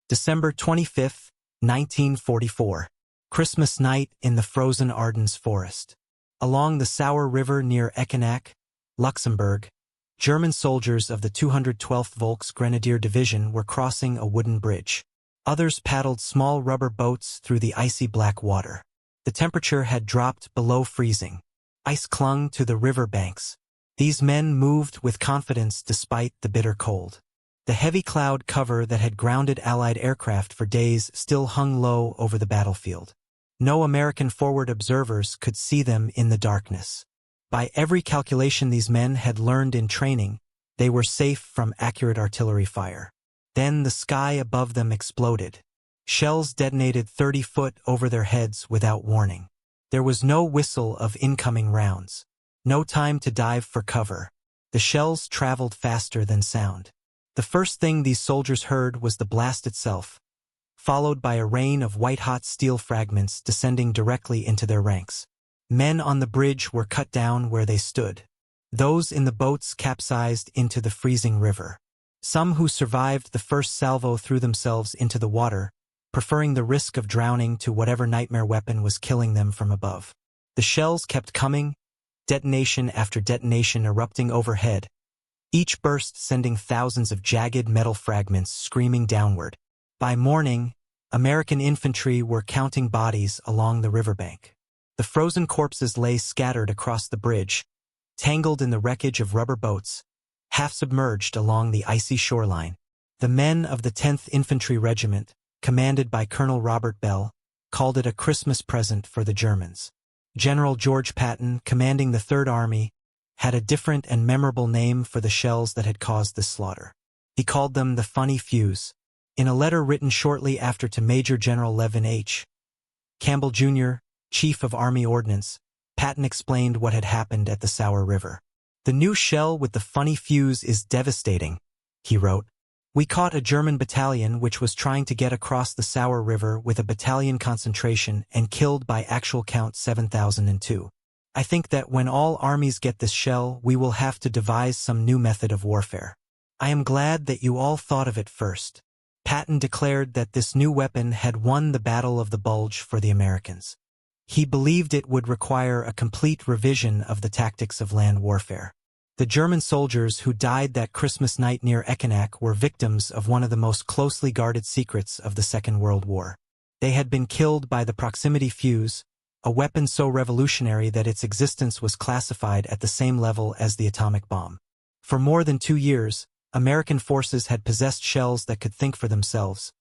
December 25, 1944. Christmas night in the frozen Ardennes forest. Along the Sauer River near Eckernach, Luxembourg, German soldiers of the 212th Volksgrenadier Division were crossing a wooden bridge. Others paddled small rubber boats through the icy black water. The temperature had dropped below freezing. Ice clung to the river banks. These men moved with confidence despite the bitter cold. The heavy cloud cover that had grounded Allied aircraft for days still hung low over the battlefield. No American forward observers could see them in the darkness. By every calculation these men had learned in training, they were safe from accurate artillery fire. Then the sky above them exploded. Shells detonated 30 foot over their heads without warning. There was no whistle of incoming rounds. No time to dive for cover. The shells traveled faster than sound. The first thing these soldiers heard was the blast itself, followed by a rain of white-hot steel fragments descending directly into their ranks. Men on the bridge were cut down where they stood. Those in the boats capsized into the freezing river. Some who survived the first salvo threw themselves into the water, preferring the risk of drowning to whatever nightmare weapon was killing them from above. The shells kept coming, detonation after detonation erupting overhead, each burst sending thousands of jagged metal fragments screaming downward. By morning, American infantry were counting bodies along the riverbank. The frozen corpses lay scattered across the bridge, tangled in the wreckage of rubber boats, half submerged along the icy shoreline. The men of the 10th Infantry Regiment, commanded by Colonel Robert Bell, called it a Christmas present for the Germans. General George Patton, commanding the Third Army, had a different and memorable name for the shells that had caused this slaughter. He called them the funny fuse. In a letter written shortly after to Major General Levin H. Campbell, Jr., Chief of Army Ordnance, Patton explained what had happened at the Sauer River. "The new shell with the funny fuse is devastating," he wrote. "We caught a German battalion which was trying to get across the Sauer River with a battalion concentration and killed by actual count 7,002. I think that when all armies get this shell, we will have to devise some new method of warfare. I am glad that you all thought of it first." Patton declared that this new weapon had won the Battle of the Bulge for the Americans. He believed it would require a complete revision of the tactics of land warfare. The German soldiers who died that Christmas night near Eckernach were victims of one of the most closely guarded secrets of the Second World War. They had been killed by the proximity fuse, a weapon so revolutionary that its existence was classified at the same level as the atomic bomb. For more than 2 years, American forces had possessed shells that could think for themselves,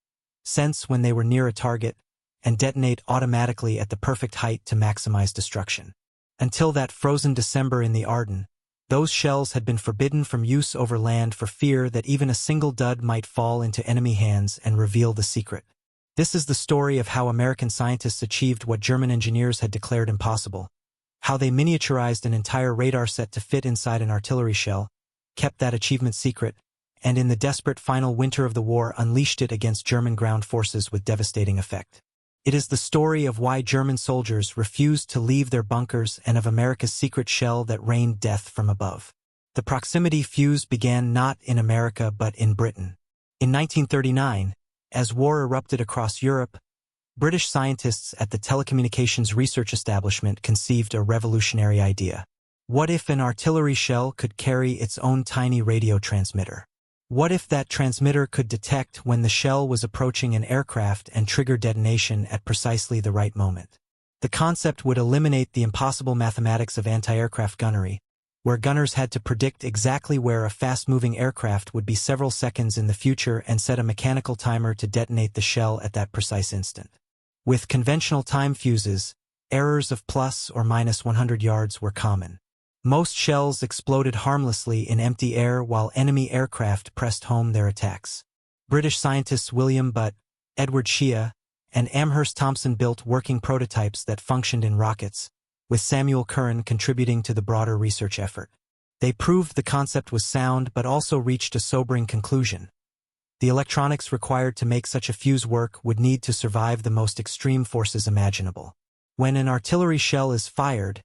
sense when they were near a target, and detonate automatically at the perfect height to maximize destruction. Until that frozen December in the Ardennes, those shells had been forbidden from use over land for fear that even a single dud might fall into enemy hands and reveal the secret. This is the story of how American scientists achieved what German engineers had declared impossible, how they miniaturized an entire radar set to fit inside an artillery shell, kept that achievement secret, and in the desperate final winter of the war unleashed it against German ground forces with devastating effect. It is the story of why German soldiers refused to leave their bunkers and of America's secret shell that rained death from above. The proximity fuse began not in America but in Britain. In 1939, as war erupted across Europe, British scientists at the Telecommunications Research Establishment conceived a revolutionary idea. What if an artillery shell could carry its own tiny radio transmitter? What if that transmitter could detect when the shell was approaching an aircraft and trigger detonation at precisely the right moment? The concept would eliminate the impossible mathematics of anti-aircraft gunnery, where gunners had to predict exactly where a fast-moving aircraft would be several seconds in the future and set a mechanical timer to detonate the shell at that precise instant. With conventional time fuses, errors of plus or minus 100 yards were common. Most shells exploded harmlessly in empty air while enemy aircraft pressed home their attacks. British scientists William Butt, Edward Shea, and Amherst Thompson built working prototypes that functioned in rockets, with Samuel Curran contributing to the broader research effort. They proved the concept was sound but also reached a sobering conclusion. The electronics required to make such a fuse work would need to survive the most extreme forces imaginable. When an artillery shell is fired,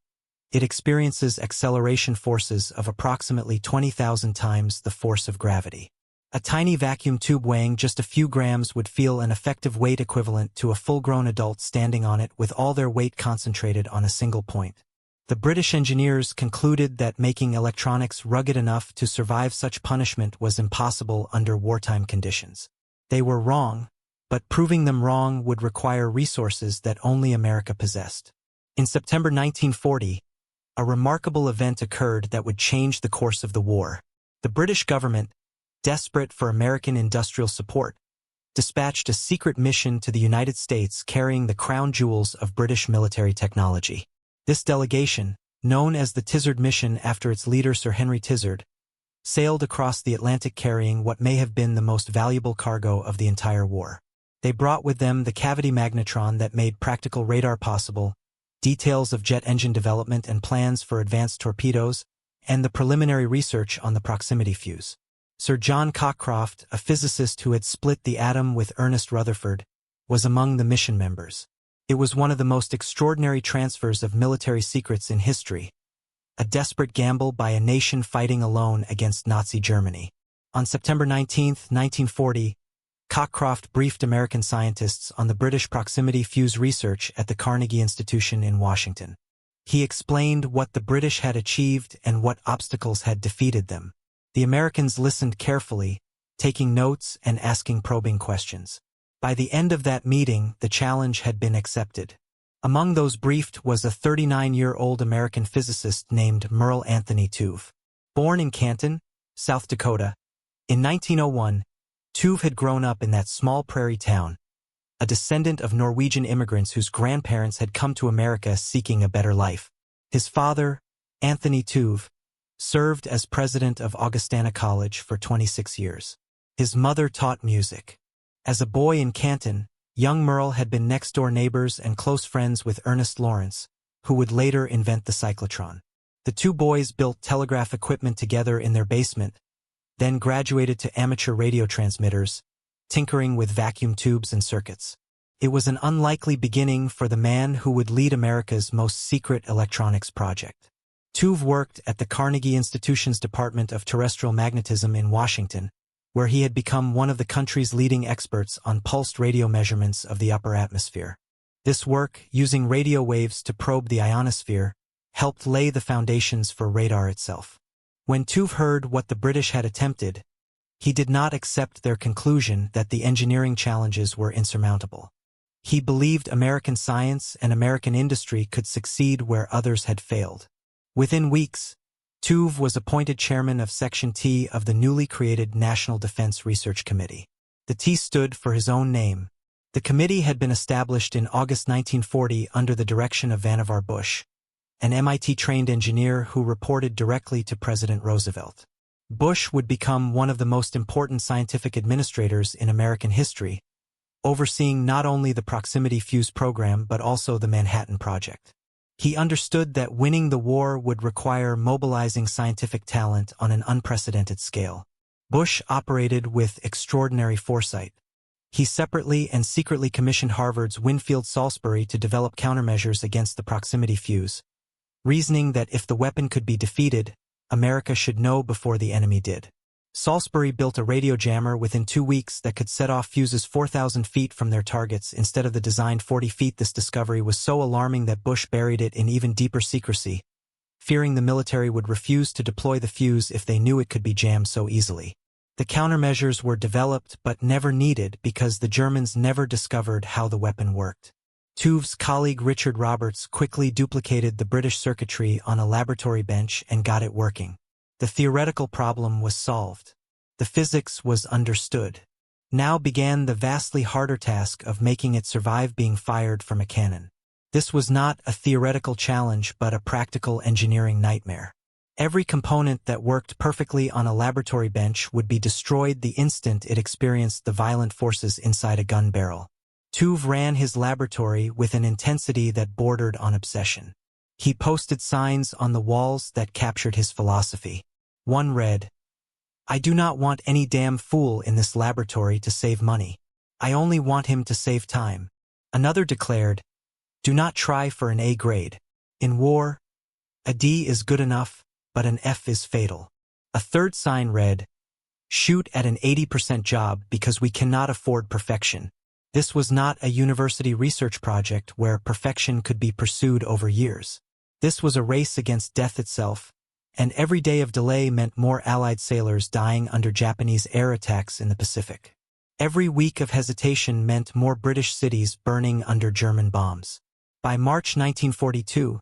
it experiences acceleration forces of approximately 20,000 times the force of gravity. A tiny vacuum tube weighing just a few grams would feel an effective weight equivalent to a full-grown adult standing on it with all their weight concentrated on a single point. The British engineers concluded that making electronics rugged enough to survive such punishment was impossible under wartime conditions. They were wrong, but proving them wrong would require resources that only America possessed. In September 1940, a remarkable event occurred that would change the course of the war. The British government, desperate for American industrial support, dispatched a secret mission to the United States carrying the crown jewels of British military technology. This delegation, known as the Tizard Mission after its leader Sir Henry Tizard, sailed across the Atlantic carrying what may have been the most valuable cargo of the entire war. They brought with them the cavity magnetron that made practical radar possible, details of jet engine development and plans for advanced torpedoes, and the preliminary research on the proximity fuse. Sir John Cockcroft, a physicist who had split the atom with Ernest Rutherford, was among the mission members. It was one of the most extraordinary transfers of military secrets in history, a desperate gamble by a nation fighting alone against Nazi Germany. On September 19, 1940, Cockcroft briefed American scientists on the British proximity fuse research at the Carnegie Institution in Washington. He explained what the British had achieved and what obstacles had defeated them. The Americans listened carefully, taking notes and asking probing questions. By the end of that meeting, the challenge had been accepted. Among those briefed was a 39-year-old American physicist named Merle Anthony Tuve. Born in Canton, South Dakota, in 1901, Tuve had grown up in that small prairie town, a descendant of Norwegian immigrants whose grandparents had come to America seeking a better life. His father, Anthony Tuve, served as president of Augustana College for 26 years. His mother taught music. As a boy in Canton, young Merle had been next-door neighbors and close friends with Ernest Lawrence, who would later invent the cyclotron. The two boys built telegraph equipment together in their basement, then graduated to amateur radio transmitters, tinkering with vacuum tubes and circuits. It was an unlikely beginning for the man who would lead America's most secret electronics project. Tuve worked at the Carnegie Institution's Department of Terrestrial Magnetism in Washington, where he had become one of the country's leading experts on pulsed radio measurements of the upper atmosphere. This work, using radio waves to probe the ionosphere, helped lay the foundations for radar itself. When Tuve heard what the British had attempted, he did not accept their conclusion that the engineering challenges were insurmountable. He believed American science and American industry could succeed where others had failed. Within weeks, Tuve was appointed chairman of Section T of the newly created National Defense Research Committee. The T stood for his own name. The committee had been established in August 1940 under the direction of Vannevar Bush, an MIT-trained engineer who reported directly to President Roosevelt. Bush would become one of the most important scientific administrators in American history, overseeing not only the proximity fuse program but also the Manhattan Project. He understood that winning the war would require mobilizing scientific talent on an unprecedented scale. Bush operated with extraordinary foresight. He separately and secretly commissioned Harvard's Winfield Salisbury to develop countermeasures against the proximity fuse, reasoning that if the weapon could be defeated, America should know before the enemy did. Salisbury built a radio jammer within 2 weeks that could set off fuses 4,000 feet from their targets instead of the designed 40 feet. This discovery was so alarming that Bush buried it in even deeper secrecy, fearing the military would refuse to deploy the fuse if they knew it could be jammed so easily. The countermeasures were developed but never needed because the Germans never discovered how the weapon worked. Tuve's colleague Richard Roberts quickly duplicated the British circuitry on a laboratory bench and got it working. The theoretical problem was solved. The physics was understood. Now began the vastly harder task of making it survive being fired from a cannon. This was not a theoretical challenge but a practical engineering nightmare. Every component that worked perfectly on a laboratory bench would be destroyed the instant it experienced the violent forces inside a gun barrel. Tuve ran his laboratory with an intensity that bordered on obsession. He posted signs on the walls that captured his philosophy. One read, "I do not want any damn fool in this laboratory to save money. I only want him to save time." Another declared, "Do not try for an A grade. In war, a D is good enough, but an F is fatal." A third sign read, Shoot at an 80% job because we cannot afford perfection. This was not a university research project where perfection could be pursued over years. This was a race against death itself, and every day of delay meant more Allied sailors dying under Japanese air attacks in the Pacific. Every week of hesitation meant more British cities burning under German bombs. By March 1942,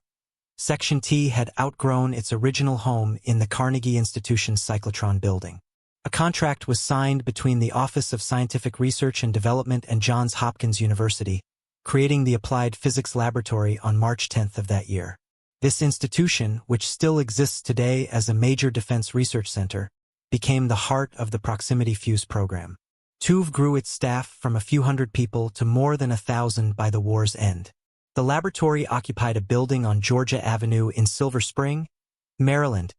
Section T had outgrown its original home in the Carnegie Institution's cyclotron building. A contract was signed between the Office of Scientific Research and Development and Johns Hopkins University, creating the Applied Physics Laboratory on March 10 of that year. This institution, which still exists today as a major defense research center, became the heart of the proximity fuse program. TUV grew its staff from a few hundred people to more than 1,000 by the war's end. The laboratory occupied a building on Georgia Avenue in Silver Spring, Maryland,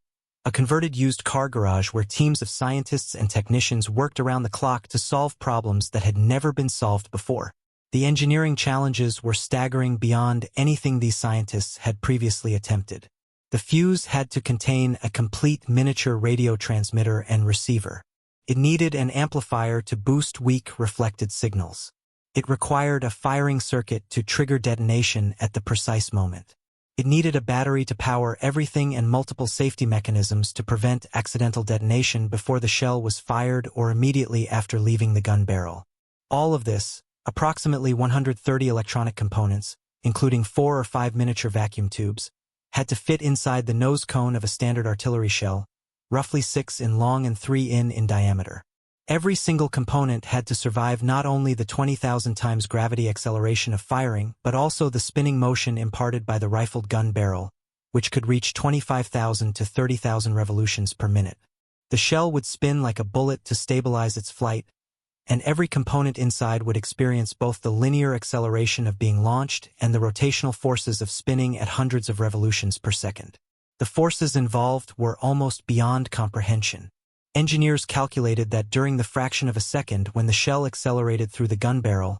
a converted used car garage where teams of scientists and technicians worked around the clock to solve problems that had never been solved before. The engineering challenges were staggering beyond anything these scientists had previously attempted. The fuse had to contain a complete miniature radio transmitter and receiver. It needed an amplifier to boost weak reflected signals. It required a firing circuit to trigger detonation at the precise moment. It needed a battery to power everything and multiple safety mechanisms to prevent accidental detonation before the shell was fired or immediately after leaving the gun barrel. All of this, approximately 130 electronic components, including 4 or 5 miniature vacuum tubes, had to fit inside the nose cone of a standard artillery shell, roughly 6 in long and 3 in diameter. Every single component had to survive not only the 20,000 times gravity acceleration of firing, but also the spinning motion imparted by the rifled gun barrel, which could reach 25,000 to 30,000 revolutions per minute. The shell would spin like a bullet to stabilize its flight, and every component inside would experience both the linear acceleration of being launched and the rotational forces of spinning at hundreds of revolutions per second. The forces involved were almost beyond comprehension. Engineers calculated that during the fraction of a second when the shell accelerated through the gun barrel,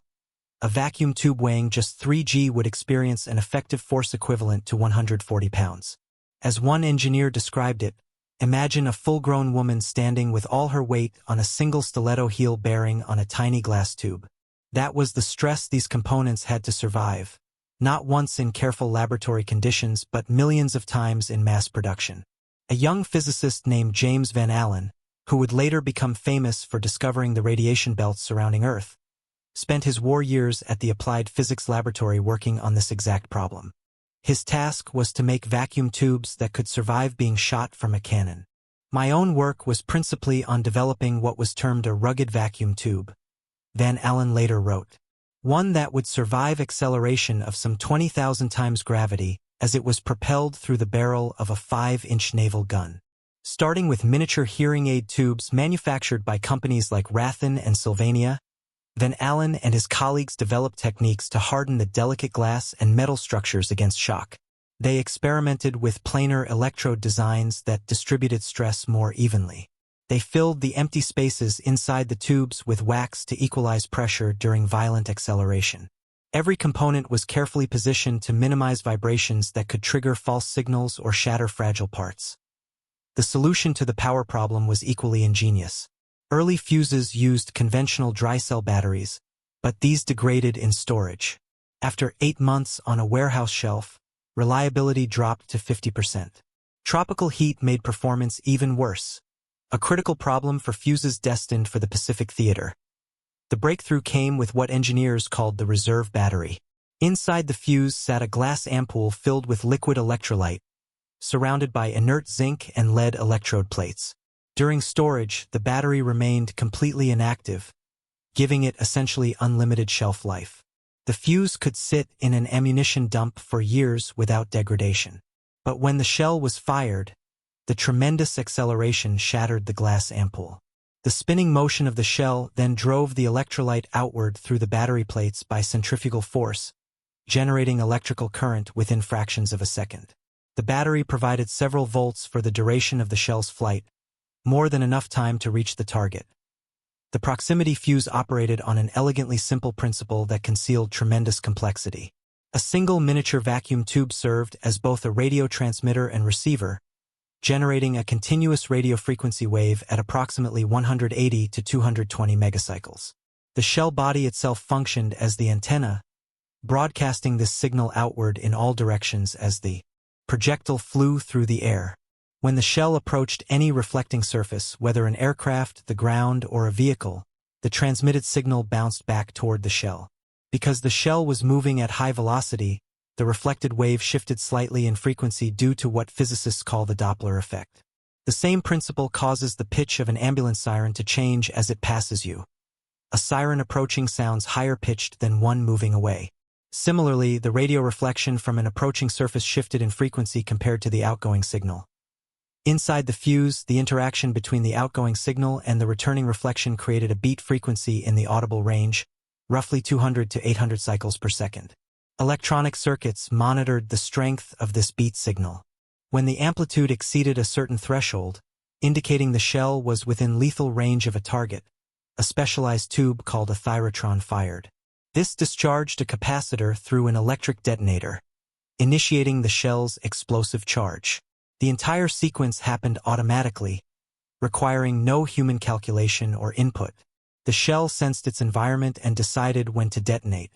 a vacuum tube weighing just 3 g would experience an effective force equivalent to 140 pounds. As one engineer described it, imagine a full-grown woman standing with all her weight on a single stiletto heel bearing on a tiny glass tube. That was the stress these components had to survive, not once in careful laboratory conditions but millions of times in mass production. A young physicist named James Van Allen, who would later become famous for discovering the radiation belts surrounding Earth, spent his war years at the Applied Physics Laboratory working on this exact problem. His task was to make vacuum tubes that could survive being shot from a cannon. My own work was principally on developing what was termed a rugged vacuum tube, Van Allen later wrote. One that would survive acceleration of some 20,000 times gravity as it was propelled through the barrel of a 5-inch naval gun. Starting with miniature hearing aid tubes manufactured by companies like Rathen and Sylvania, Van Allen and his colleagues developed techniques to harden the delicate glass and metal structures against shock. They experimented with planar electrode designs that distributed stress more evenly. They filled the empty spaces inside the tubes with wax to equalize pressure during violent acceleration. Every component was carefully positioned to minimize vibrations that could trigger false signals or shatter fragile parts. The solution to the power problem was equally ingenious. Early fuses used conventional dry cell batteries, but these degraded in storage. After 8 months on a warehouse shelf, reliability dropped to 50%. Tropical heat made performance even worse, a critical problem for fuses destined for the Pacific theater. The breakthrough came with what engineers called the reserve battery. Inside the fuse sat a glass ampoule filled with liquid electrolyte, surrounded by inert zinc and lead electrode plates. During storage, the battery remained completely inactive, giving it essentially unlimited shelf life. The fuse could sit in an ammunition dump for years without degradation. But when the shell was fired, the tremendous acceleration shattered the glass ampoule. The spinning motion of the shell then drove the electrolyte outward through the battery plates by centrifugal force, generating electrical current within fractions of a second. The battery provided several volts for the duration of the shell's flight, more than enough time to reach the target. The proximity fuse operated on an elegantly simple principle that concealed tremendous complexity. A single miniature vacuum tube served as both a radio transmitter and receiver, generating a continuous radio frequency wave at approximately 180 to 220 megacycles. The shell body itself functioned as the antenna, broadcasting this signal outward in all directions as the projectile flew through the air. When the shell approached any reflecting surface, whether an aircraft, the ground, or a vehicle, the transmitted signal bounced back toward the shell. Because the shell was moving at high velocity, the reflected wave shifted slightly in frequency due to what physicists call the Doppler effect. The same principle causes the pitch of an ambulance siren to change as it passes you. A siren approaching sounds higher pitched than one moving away. Similarly, the radio reflection from an approaching surface shifted in frequency compared to the outgoing signal. Inside the fuse, the interaction between the outgoing signal and the returning reflection created a beat frequency in the audible range, roughly 200 to 800 cycles per second. Electronic circuits monitored the strength of this beat signal. When the amplitude exceeded a certain threshold, indicating the shell was within lethal range of a target, a specialized tube called a thyrotron fired. This discharged a capacitor through an electric detonator, initiating the shell's explosive charge. The entire sequence happened automatically, requiring no human calculation or input. The shell sensed its environment and decided when to detonate.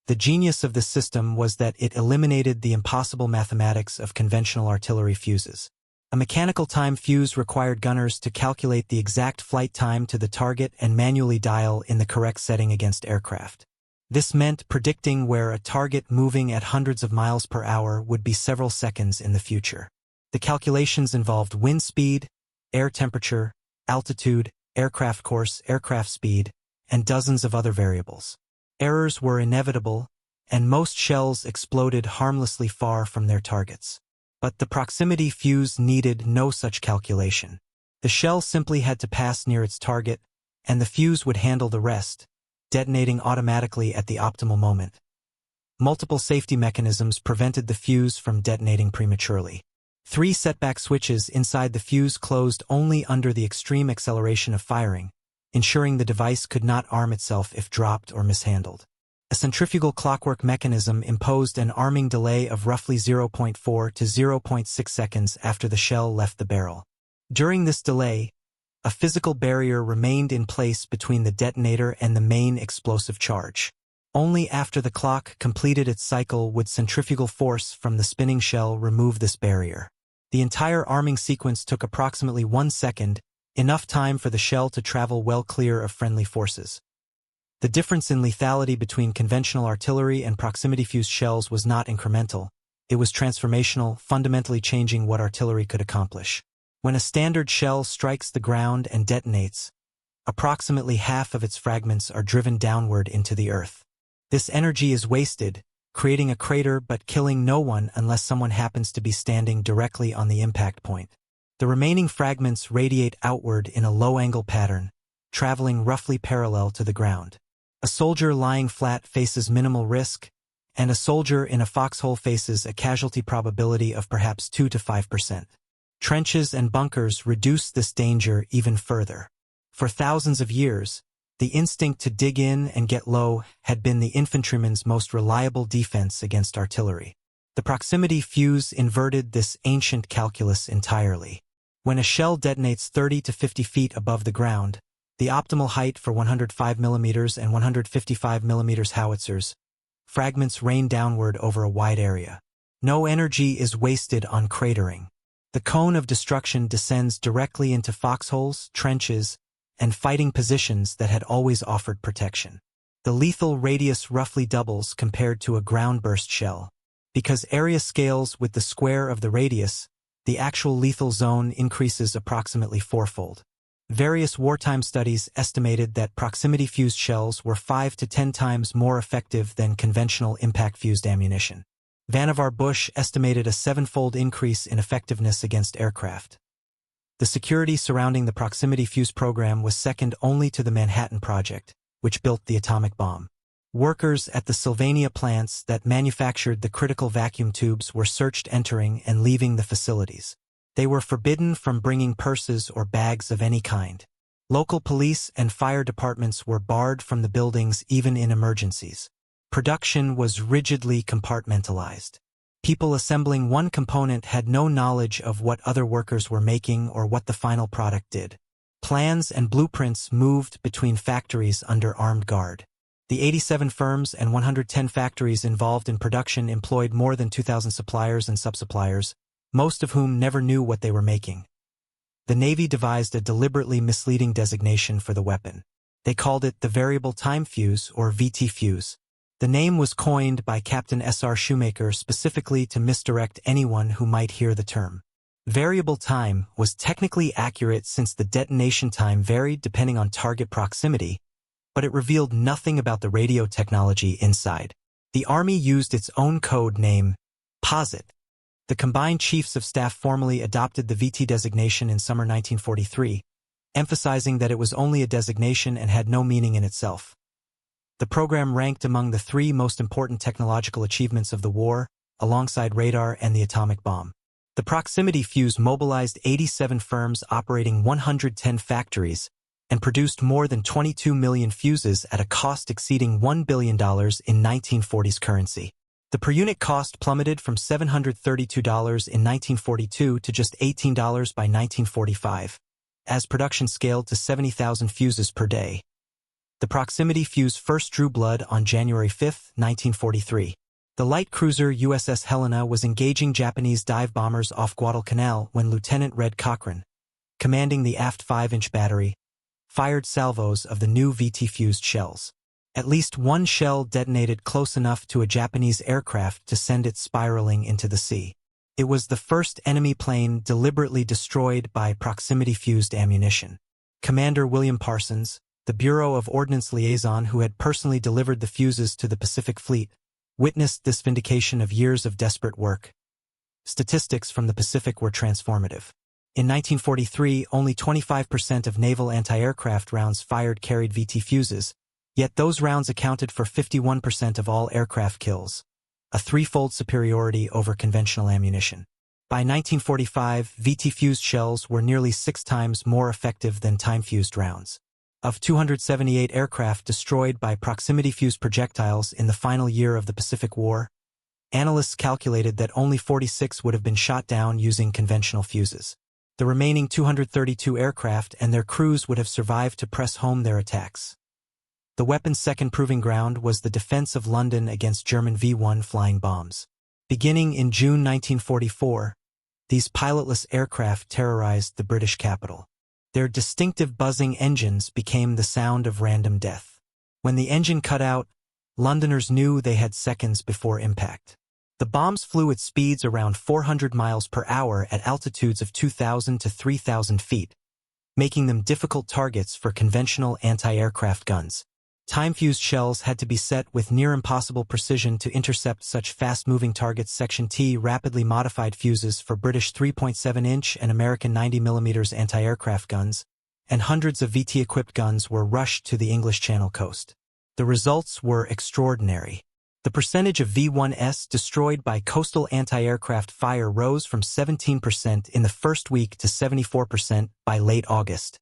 The genius of this system was that it eliminated the impossible mathematics of conventional artillery fuses. A mechanical time fuse required gunners to calculate the exact flight time to the target and manually dial in the correct setting against aircraft. This meant predicting where a target moving at hundreds of miles per hour would be several seconds in the future. The calculations involved wind speed, air temperature, altitude, aircraft course, aircraft speed, and dozens of other variables. Errors were inevitable, and most shells exploded harmlessly far from their targets. But the proximity fuse needed no such calculation. The shell simply had to pass near its target, and the fuse would handle the rest, detonating automatically at the optimal moment. Multiple safety mechanisms prevented the fuse from detonating prematurely. 3 setback switches inside the fuse closed only under the extreme acceleration of firing, ensuring the device could not arm itself if dropped or mishandled. A centrifugal clockwork mechanism imposed an arming delay of roughly 0.4 to 0.6 seconds after the shell left the barrel. During this delay, a physical barrier remained in place between the detonator and the main explosive charge. Only after the clock completed its cycle would centrifugal force from the spinning shell remove this barrier. The entire arming sequence took approximately 1 second, enough time for the shell to travel well clear of friendly forces. The difference in lethality between conventional artillery and proximity fused shells was not incremental. It was transformational, fundamentally changing what artillery could accomplish. When a standard shell strikes the ground and detonates, approximately half of its fragments are driven downward into the earth. This energy is wasted, creating a crater but killing no one unless someone happens to be standing directly on the impact point. The remaining fragments radiate outward in a low-angle pattern, traveling roughly parallel to the ground. A soldier lying flat faces minimal risk, and a soldier in a foxhole faces a casualty probability of perhaps 2 to 5%. Trenches and bunkers reduce this danger even further. For thousands of years, the instinct to dig in and get low had been the infantryman's most reliable defense against artillery. The proximity fuse inverted this ancient calculus entirely. When a shell detonates 30 to 50 feet above the ground, the optimal height for 105 mm and 155 mm howitzers, fragments rain downward over a wide area. No energy is wasted on cratering. The cone of destruction descends directly into foxholes, trenches, and fighting positions that had always offered protection. The lethal radius roughly doubles compared to a ground-burst shell. Because area scales with the square of the radius, the actual lethal zone increases approximately fourfold. Various wartime studies estimated that proximity-fused shells were 5 to 10 times more effective than conventional impact-fused ammunition. Vannevar Bush estimated a 7-fold increase in effectiveness against aircraft. The security surrounding the proximity fuse program was second only to the Manhattan Project, which built the atomic bomb. Workers at the Sylvania plants that manufactured the critical vacuum tubes were searched entering and leaving the facilities. They were forbidden from bringing purses or bags of any kind. Local police and fire departments were barred from the buildings even in emergencies. Production was rigidly compartmentalized. People assembling one component had no knowledge of what other workers were making or what the final product did. Plans and blueprints moved between factories under armed guard. The 87 firms and 110 factories involved in production employed more than 2,000 suppliers and subsuppliers, most of whom never knew what they were making. The Navy devised a deliberately misleading designation for the weapon. They called it the Variable Time Fuse, or VT fuse. The name was coined by Captain S.R. Shoemaker specifically to misdirect anyone who might hear the term. Variable time was technically accurate since the detonation time varied depending on target proximity, but it revealed nothing about the radio technology inside. The Army used its own code name, POSIT. The Combined Chiefs of Staff formally adopted the VT designation in summer 1943, emphasizing that it was only a designation and had no meaning in itself. The program ranked among the 3 most important technological achievements of the war, alongside radar and the atomic bomb. The proximity fuse mobilized 87 firms operating 110 factories and produced more than 22 million fuses at a cost exceeding $1 billion in 1940s currency. The per-unit cost plummeted from $732 in 1942 to just $18 by 1945, as production scaled to 70,000 fuses per day. The proximity fuse first drew blood on January 5, 1943. The light cruiser USS Helena was engaging Japanese dive bombers off Guadalcanal when Lieutenant Red Cochran, commanding the aft 5-inch battery, fired salvos of the new VT-fused shells. At least one shell detonated close enough to a Japanese aircraft to send it spiraling into the sea. It was the first enemy plane deliberately destroyed by proximity-fused ammunition. Commander William Parsons, the Bureau of Ordnance liaison who had personally delivered the fuses to the Pacific Fleet, witnessed this vindication of years of desperate work. Statistics from the Pacific were transformative. In 1943, only 25% of naval anti-aircraft rounds fired carried VT fuses, yet those rounds accounted for 51% of all aircraft kills, a 3-fold superiority over conventional ammunition. By 1945, VT-fused shells were nearly 6 times more effective than time-fused rounds. Of 278 aircraft destroyed by proximity-fused projectiles in the final year of the Pacific War, analysts calculated that only 46 would have been shot down using conventional fuses. The remaining 232 aircraft and their crews would have survived to press home their attacks. The weapon's second proving ground was the defense of London against German V-1 flying bombs. Beginning in June 1944, these pilotless aircraft terrorized the British capital. Their distinctive buzzing engines became the sound of random death. When the engine cut out, Londoners knew they had seconds before impact. The bombs flew at speeds around 400 miles per hour at altitudes of 2,000 to 3,000 feet, making them difficult targets for conventional anti-aircraft guns. Time-fused shells had to be set with near-impossible precision to intercept such fast-moving targets. Section T rapidly modified fuses for British 3.7-inch and American 90mm anti-aircraft guns, and hundreds of VT-equipped guns were rushed to the English Channel coast. The results were extraordinary. The percentage of V-1S destroyed by coastal anti-aircraft fire rose from 17% in the first week to 74% by late August,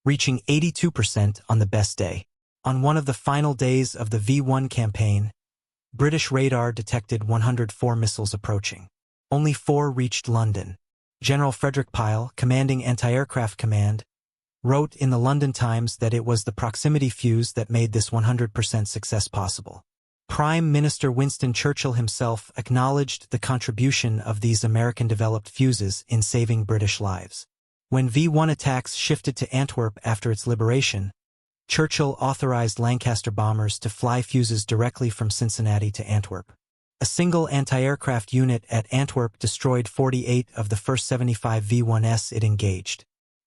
reaching 82% on the best day. On one of the final days of the V-1 campaign, British radar detected 104 missiles approaching. Only 4 reached London. General Frederick Pyle, commanding Anti-Aircraft Command, wrote in the London Times that it was the proximity fuse that made this 100% success possible. Prime Minister Winston Churchill himself acknowledged the contribution of these American-developed fuses in saving British lives. When V-1 attacks shifted to Antwerp after its liberation, Churchill authorized Lancaster bombers to fly fuses directly from Cincinnati to Antwerp. A single anti-aircraft unit at Antwerp destroyed 48 of the first 75 V-1S it engaged.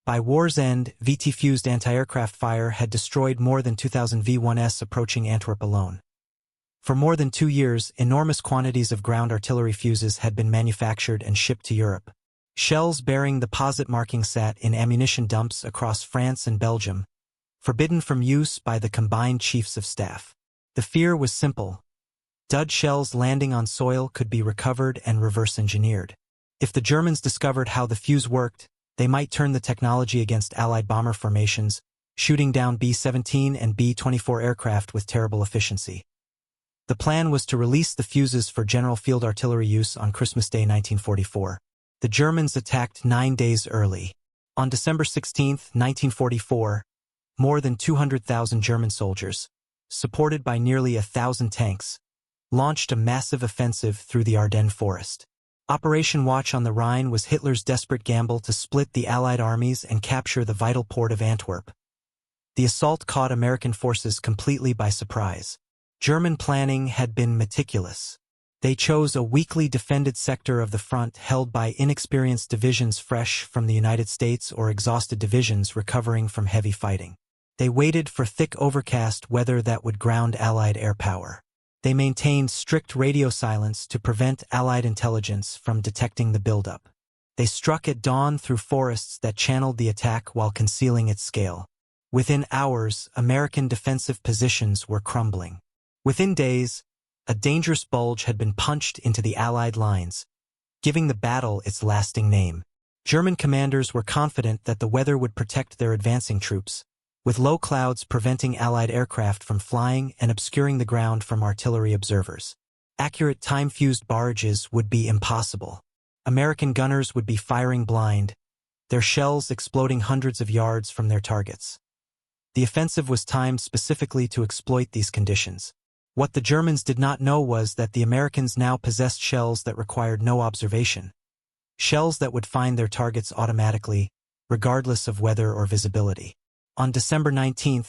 By war's end, VT-fused anti-aircraft fire had destroyed more than 2,000 V-1S approaching Antwerp alone. For more than 2 years, enormous quantities of ground artillery fuses had been manufactured and shipped to Europe. Shells bearing the POSIT marking sat in ammunition dumps across France and Belgium, forbidden from use by the Combined Chiefs of Staff. The fear was simple. Dud shells landing on soil could be recovered and reverse-engineered. If the Germans discovered how the fuse worked, they might turn the technology against Allied bomber formations, shooting down B-17 and B-24 aircraft with terrible efficiency. The plan was to release the fuses for general field artillery use on Christmas Day 1944. The Germans attacked 9 days early. On December 16, 1944, more than 200,000 German soldiers, supported by nearly 1,000 tanks, launched a massive offensive through the Ardennes forest. Operation Watch on the Rhine was Hitler's desperate gamble to split the Allied armies and capture the vital port of Antwerp. The assault caught American forces completely by surprise. German planning had been meticulous. They chose a weakly defended sector of the front held by inexperienced divisions fresh from the United States or exhausted divisions recovering from heavy fighting. They waited for thick overcast weather that would ground Allied air power. They maintained strict radio silence to prevent Allied intelligence from detecting the buildup. They struck at dawn through forests that channeled the attack while concealing its scale. Within hours, American defensive positions were crumbling. Within days, a dangerous bulge had been punched into the Allied lines, giving the battle its lasting name. German commanders were confident that the weather would protect their advancing troops, with low clouds preventing Allied aircraft from flying and obscuring the ground from artillery observers. Accurate time-fused barrages would be impossible. American gunners would be firing blind, their shells exploding hundreds of yards from their targets. The offensive was timed specifically to exploit these conditions. What the Germans did not know was that the Americans now possessed shells that required no observation. Shells that would find their targets automatically, regardless of weather or visibility. On December 19,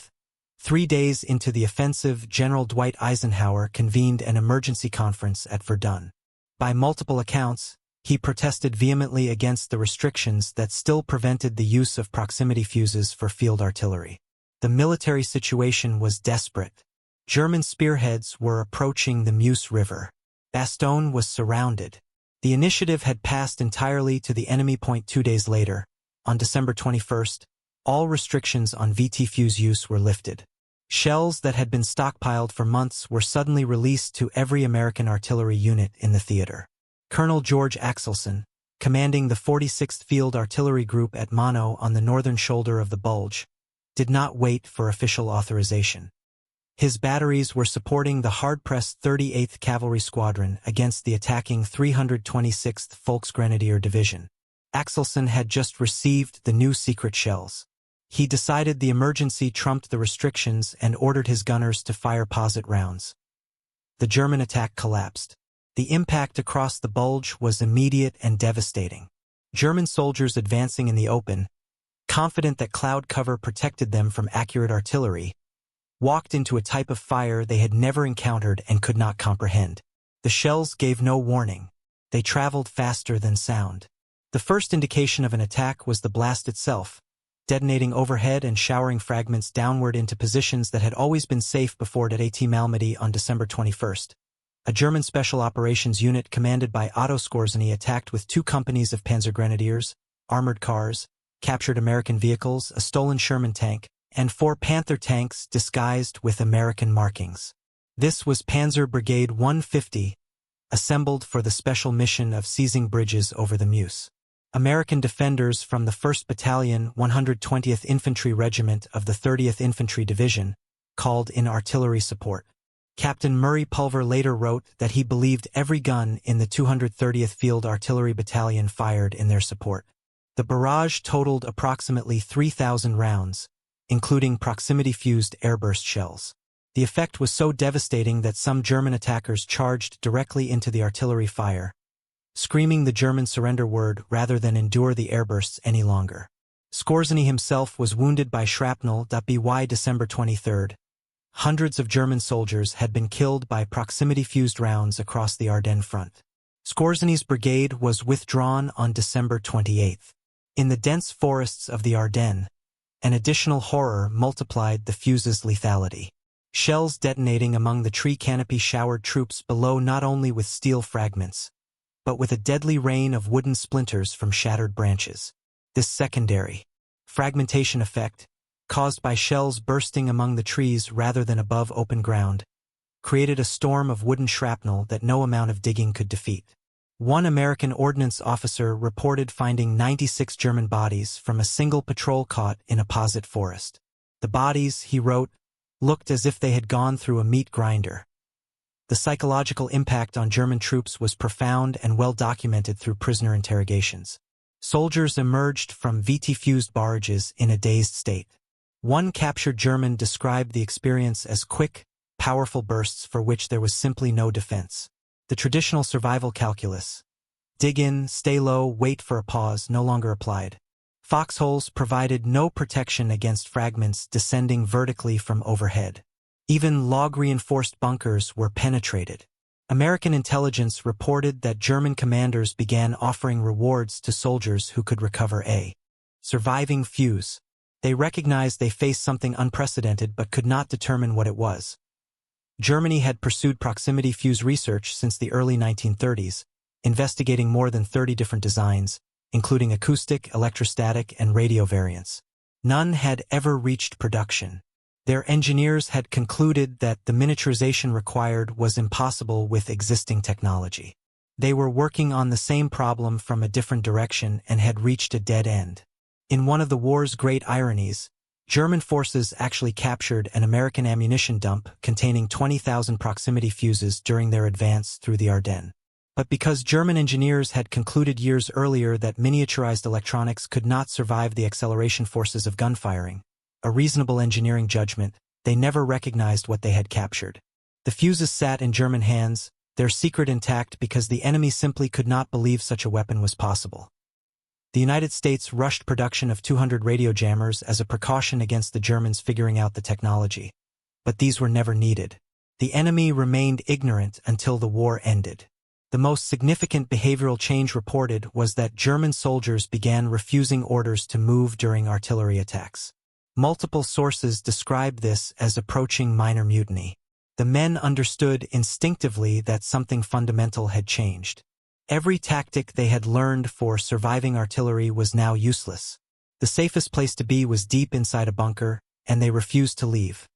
3 days into the offensive, General Dwight Eisenhower convened an emergency conference at Verdun. By multiple accounts, he protested vehemently against the restrictions that still prevented the use of proximity fuses for field artillery. The military situation was desperate. German spearheads were approaching the Meuse River. Bastogne was surrounded. The initiative had passed entirely to the enemy. 2 days later, on December 21, all restrictions on VT fuse use were lifted. Shells that had been stockpiled for months were suddenly released to every American artillery unit in the theater. Colonel George Axelson, commanding the 46th Field Artillery Group at Mono on the northern shoulder of the Bulge, did not wait for official authorization. His batteries were supporting the hard-pressed 38th Cavalry Squadron against the attacking 326th Volksgrenadier Division. Axelson had just received the new secret shells. He decided the emergency trumped the restrictions and ordered his gunners to fire posit rounds. The German attack collapsed. The impact across the Bulge was immediate and devastating. German soldiers advancing in the open, confident that cloud cover protected them from accurate artillery, walked into a type of fire they had never encountered and could not comprehend. The shells gave no warning. They traveled faster than sound. The first indication of an attack was the blast itself, detonating overhead and showering fragments downward into positions that had always been safe before it at Malmedy on December 21. A German special operations unit commanded by Otto Skorzeny attacked with 2 companies of Panzergrenadiers, armored cars, captured American vehicles, a stolen Sherman tank, and 4 Panther tanks disguised with American markings. This was Panzer Brigade 150, assembled for the special mission of seizing bridges over the Meuse. American defenders from the 1st Battalion, 120th Infantry Regiment of the 30th Infantry Division, called in artillery support. Captain Murray Pulver later wrote that he believed every gun in the 230th Field Artillery Battalion fired in their support. The barrage totaled approximately 3,000 rounds, including proximity-fused airburst shells. The effect was so devastating that some German attackers charged directly into the artillery fire, screaming the German surrender word rather than endure the airbursts any longer. Skorzeny himself was wounded by shrapnel. By December 23, hundreds of German soldiers had been killed by proximity-fused rounds across the Ardennes front. Skorzeny's brigade was withdrawn on December 28. In the dense forests of the Ardennes, an additional horror multiplied the fuse's lethality. Shells detonating among the tree canopy showered troops below not only with steel fragments, but with a deadly rain of wooden splinters from shattered branches. This secondary fragmentation effect, caused by shells bursting among the trees rather than above open ground, created a storm of wooden shrapnel that no amount of digging could defeat. One American ordnance officer reported finding 96 German bodies from a single patrol caught in a posit forest. The bodies, he wrote, looked as if they had gone through a meat grinder. The psychological impact on German troops was profound and well documented through prisoner interrogations. Soldiers emerged from VT-fused barrages in a dazed state. One captured German described the experience as quick, powerful bursts for which there was simply no defense. The traditional survival calculus, dig in, stay low, wait for a pause, no longer applied. Foxholes provided no protection against fragments descending vertically from overhead. Even log-reinforced bunkers were penetrated. American intelligence reported that German commanders began offering rewards to soldiers who could recover a surviving fuse. They recognized they faced something unprecedented but could not determine what it was. Germany had pursued proximity fuse research since the early 1930s, investigating more than 30 different designs, including acoustic, electrostatic, and radio variants. None had ever reached production. Their engineers had concluded that the miniaturization required was impossible with existing technology. They were working on the same problem from a different direction and had reached a dead end. In one of the war's great ironies, German forces actually captured an American ammunition dump containing 20,000 proximity fuses during their advance through the Ardennes. But because German engineers had concluded years earlier that miniaturized electronics could not survive the acceleration forces of gunfiring, a reasonable engineering judgment, they never recognized what they had captured. The fuses sat in German hands, their secret intact because the enemy simply could not believe such a weapon was possible. The United States rushed production of 200 radio jammers as a precaution against the Germans figuring out the technology. But these were never needed. The enemy remained ignorant until the war ended. The most significant behavioral change reported was that German soldiers began refusing orders to move during artillery attacks. Multiple sources described this as approaching minor mutiny. The men understood instinctively that something fundamental had changed. Every tactic they had learned for surviving artillery was now useless. The safest place to be was deep inside a bunker, and they refused to leave.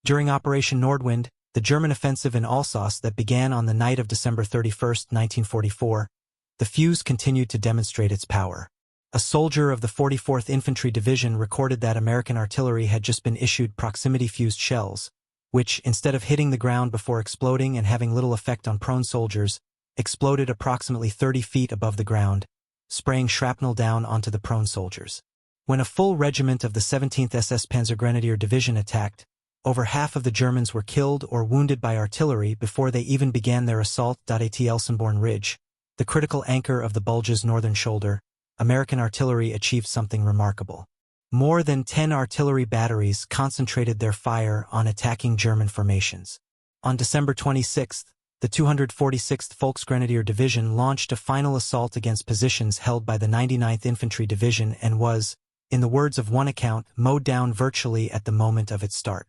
During Operation Nordwind, the German offensive in Alsace that began on the night of December 31, 1944, the fuse continued to demonstrate its power. A soldier of the 44th Infantry Division recorded that American artillery had just been issued proximity-fused shells, which, instead of hitting the ground before exploding and having little effect on prone soldiers, exploded approximately 30 feet above the ground, spraying shrapnel down onto the prone soldiers. When a full regiment of the 17th SS Panzergrenadier Division attacked, over half of the Germans were killed or wounded by artillery before they even began their assault. At Elsenborn Ridge, the critical anchor of the Bulge's northern shoulder, American artillery achieved something remarkable. More than 10 artillery batteries concentrated their fire on attacking German formations. On December 26, the 246th Volksgrenadier Division launched a final assault against positions held by the 99th Infantry Division and was, in the words of one account, mowed down virtually at the moment of its start.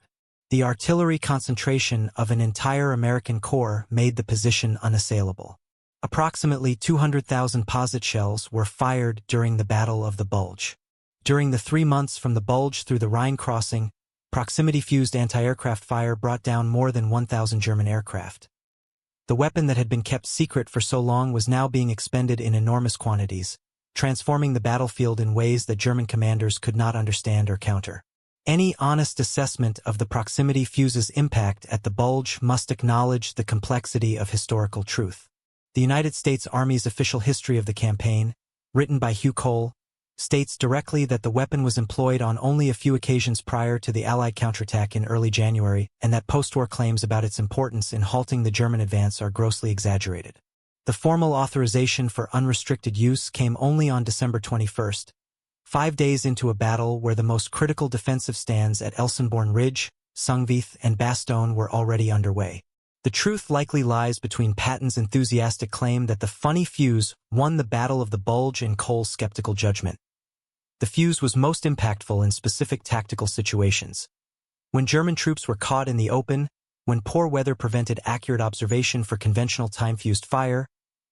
The artillery concentration of an entire American corps made the position unassailable. Approximately 200,000 posite shells were fired during the Battle of the Bulge. During the 3 months from the Bulge through the Rhine crossing, proximity-fused anti-aircraft fire brought down more than 1,000 German aircraft. The weapon that had been kept secret for so long was now being expended in enormous quantities, transforming the battlefield in ways that German commanders could not understand or counter. Any honest assessment of the proximity fuse's impact at the Bulge must acknowledge the complexity of historical truth. The United States Army's official history of the campaign, written by Hugh Cole, states directly that the weapon was employed on only a few occasions prior to the Allied counterattack in early January, and that post-war claims about its importance in halting the German advance are grossly exaggerated. The formal authorization for unrestricted use came only on December 21, 5 days into a battle where the most critical defensive stands at Elsenborn Ridge, Sungvith, and Bastogne were already underway. The truth likely lies between Patton's enthusiastic claim that the funny fuse won the Battle of the Bulge and Cole's skeptical judgment. The fuse was most impactful in specific tactical situations. When German troops were caught in the open, when poor weather prevented accurate observation for conventional time-fused fire,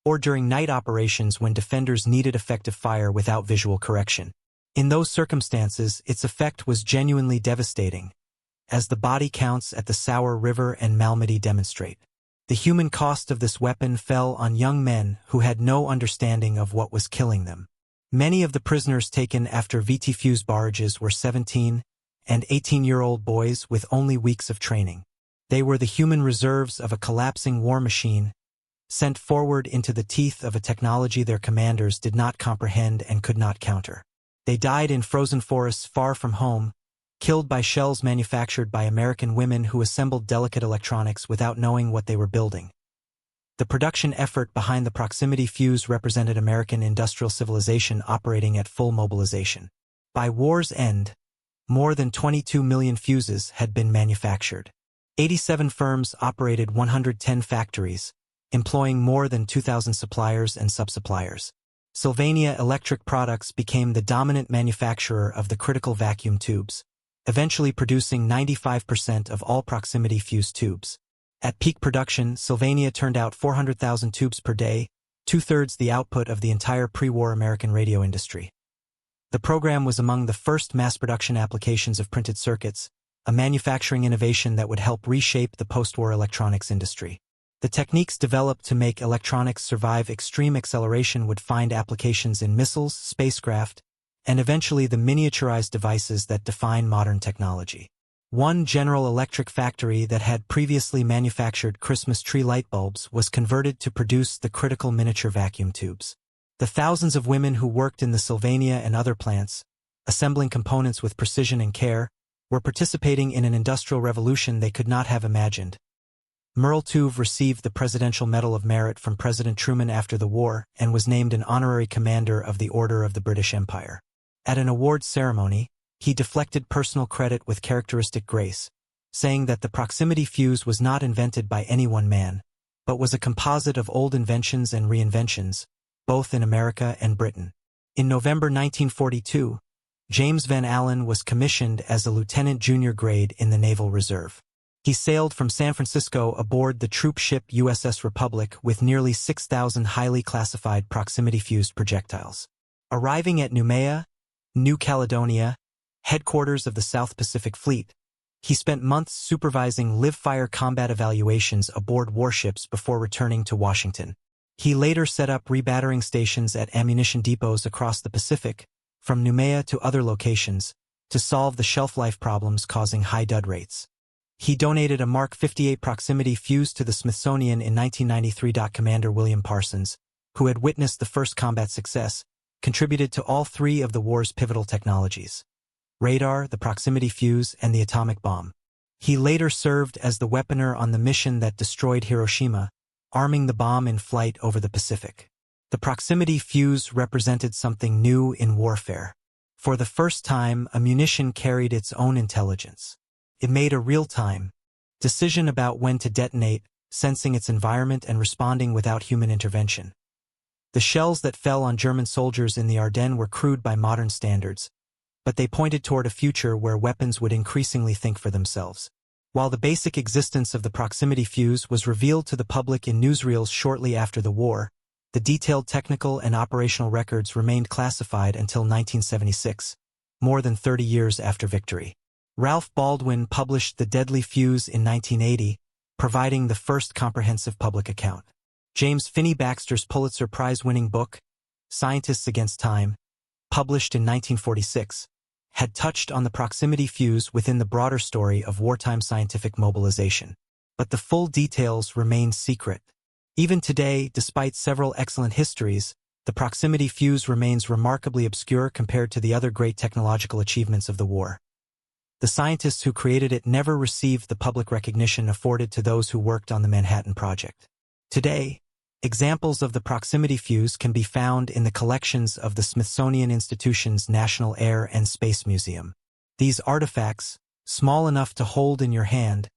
or during night operations when defenders needed effective fire without visual correction. In those circumstances, its effect was genuinely devastating, as the body counts at the Sauer River and Malmedy demonstrate. The human cost of this weapon fell on young men who had no understanding of what was killing them. Many of the prisoners taken after VT-fused barrages were 17- and 18-year-old boys with only weeks of training. They were the human reserves of a collapsing war machine, sent forward into the teeth of a technology their commanders did not comprehend and could not counter. They died in frozen forests far from home, killed by shells manufactured by American women who assembled delicate electronics without knowing what they were building. The production effort behind the proximity fuse represented American industrial civilization operating at full mobilization. By war's end, more than 22 million fuses had been manufactured. 87 firms operated 110 factories, employing more than 2,000 suppliers and sub-suppliers. Sylvania Electric Products became the dominant manufacturer of the critical vacuum tubes, eventually producing 95% of all proximity fuse tubes. At peak production, Sylvania turned out 400,000 tubes per day, two-thirds the output of the entire pre-war American radio industry. The program was among the first mass production applications of printed circuits, a manufacturing innovation that would help reshape the post-war electronics industry. The techniques developed to make electronics survive extreme acceleration would find applications in missiles, spacecraft, and eventually the miniaturized devices that define modern technology. One General Electric factory that had previously manufactured Christmas tree light bulbs was converted to produce the critical miniature vacuum tubes. The thousands of women who worked in the Sylvania and other plants, assembling components with precision and care, were participating in an industrial revolution they could not have imagined. Merle Tuve received the Presidential Medal of Merit from President Truman after the war and was named an honorary commander of the Order of the British Empire. At an awards ceremony, he deflected personal credit with characteristic grace, saying that the proximity fuse was not invented by any one man, but was a composite of old inventions and reinventions, both in America and Britain. In November 1942, James Van Allen was commissioned as a lieutenant junior grade in the Naval Reserve. He sailed from San Francisco aboard the troop ship USS Republic with nearly 6,000 highly classified proximity-fused projectiles. Arriving at Noumea, New Caledonia, headquarters of the South Pacific Fleet, he spent months supervising live-fire combat evaluations aboard warships before returning to Washington. He later set up rebattering stations at ammunition depots across the Pacific, from Noumea to other locations, to solve the shelf life problems causing high dud rates. He donated a Mark 58 proximity fuse to the Smithsonian in 1993. Commander William Parsons, who had witnessed the first combat success, contributed to all three of the war's pivotal technologies: radar, the proximity fuse, and the atomic bomb. He later served as the weaponer on the mission that destroyed Hiroshima, arming the bomb in flight over the Pacific. The proximity fuse represented something new in warfare. For the first time, a munition carried its own intelligence. It made a real-time decision about when to detonate, sensing its environment and responding without human intervention. The shells that fell on German soldiers in the Ardennes were crude by modern standards, but they pointed toward a future where weapons would increasingly think for themselves. While the basic existence of the proximity fuse was revealed to the public in newsreels shortly after the war, the detailed technical and operational records remained classified until 1976, more than 30 years after victory. Ralph Baldwin published The Deadly Fuse in 1980, providing the first comprehensive public account. James Finney Baxter's Pulitzer Prize-winning book, Scientists Against Time, published in 1946, had touched on the proximity fuse within the broader story of wartime scientific mobilization. But the full details remained secret. Even today, despite several excellent histories, the proximity fuse remains remarkably obscure compared to the other great technological achievements of the war. The scientists who created it never received the public recognition afforded to those who worked on the Manhattan Project. Today, examples of the proximity fuse can be found in the collections of the Smithsonian Institution's National Air and Space Museum. These artifacts, small enough to hold in your hand,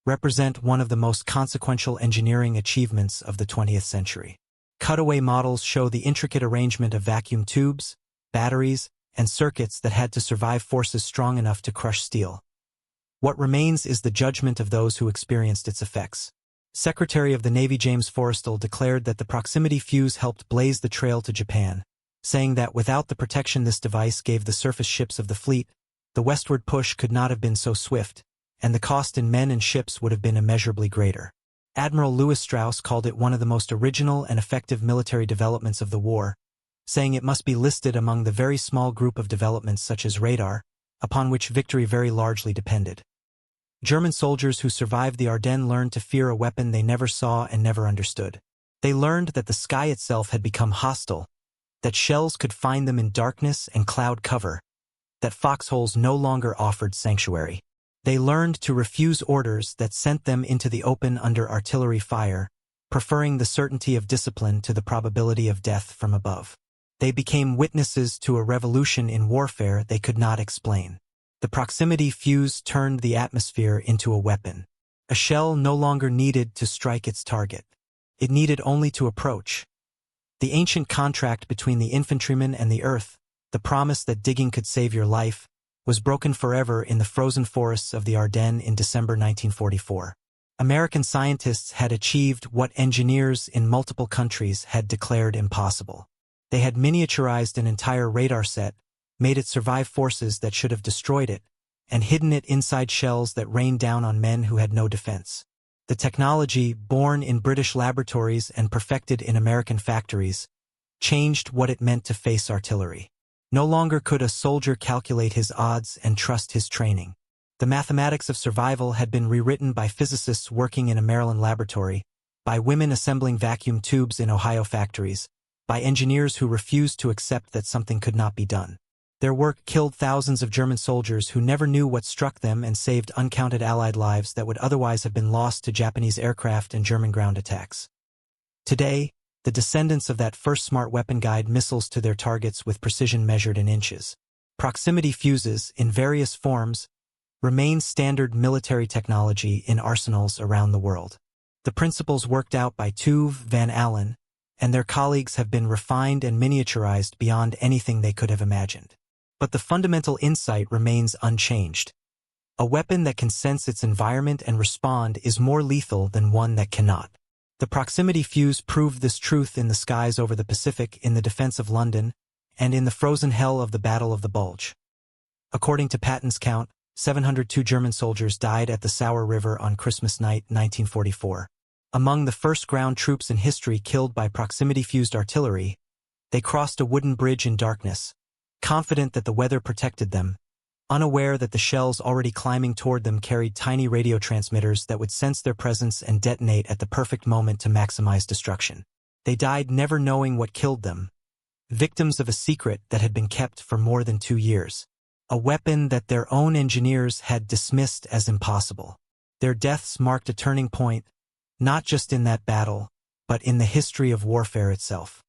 represent one of the most consequential engineering achievements of the 20th century. Cutaway models show the intricate arrangement of vacuum tubes, batteries, and circuits that had to survive forces strong enough to crush steel. What remains is the judgment of those who experienced its effects. Secretary of the Navy James Forrestal declared that the proximity fuse helped blaze the trail to Japan, saying that without the protection this device gave the surface ships of the fleet, the westward push could not have been so swift, and the cost in men and ships would have been immeasurably greater. Admiral Lewis Strauss called it one of the most original and effective military developments of the war, saying it must be listed among the very small group of developments such as radar, upon which victory very largely depended. German soldiers who survived the Ardennes learned to fear a weapon they never saw and never understood. They learned that the sky itself had become hostile, that shells could find them in darkness and cloud cover, that foxholes no longer offered sanctuary. They learned to refuse orders that sent them into the open under artillery fire, preferring the certainty of discipline to the probability of death from above. They became witnesses to a revolution in warfare they could not explain. The proximity fuse turned the atmosphere into a weapon. A shell no longer needed to strike its target. It needed only to approach. The ancient contract between the infantryman and the earth, the promise that digging could save your life, was broken forever in the frozen forests of the Ardennes in December 1944. American scientists had achieved what engineers in multiple countries had declared impossible. They had miniaturized an entire radar set, made it survive forces that should have destroyed it, and hidden it inside shells that rained down on men who had no defense. The technology, born in British laboratories and perfected in American factories, changed what it meant to face artillery. No longer could a soldier calculate his odds and trust his training. The mathematics of survival had been rewritten by physicists working in a Maryland laboratory, by women assembling vacuum tubes in Ohio factories, by engineers who refused to accept that something could not be done. Their work killed thousands of German soldiers who never knew what struck them and saved uncounted Allied lives that would otherwise have been lost to Japanese aircraft and German ground attacks. Today, the descendants of that first smart weapon guide missiles to their targets with precision measured in inches. Proximity fuses, in various forms, remain standard military technology in arsenals around the world. The principles worked out by Tuve, Van Allen, and their colleagues have been refined and miniaturized beyond anything they could have imagined. But the fundamental insight remains unchanged. A weapon that can sense its environment and respond is more lethal than one that cannot. The proximity fuse proved this truth in the skies over the Pacific in the defense of London and in the frozen hell of the Battle of the Bulge. According to Patton's count, 702 German soldiers died at the Sauer River on Christmas night 1944. Among the first ground troops in history killed by proximity-fused artillery, they crossed a wooden bridge in darkness, confident that the weather protected them, unaware that the shells already climbing toward them carried tiny radio transmitters that would sense their presence and detonate at the perfect moment to maximize destruction. They died never knowing what killed them, victims of a secret that had been kept for more than 2 years, a weapon that their own engineers had dismissed as impossible. Their deaths marked a turning point, not just in that battle, but in the history of warfare itself.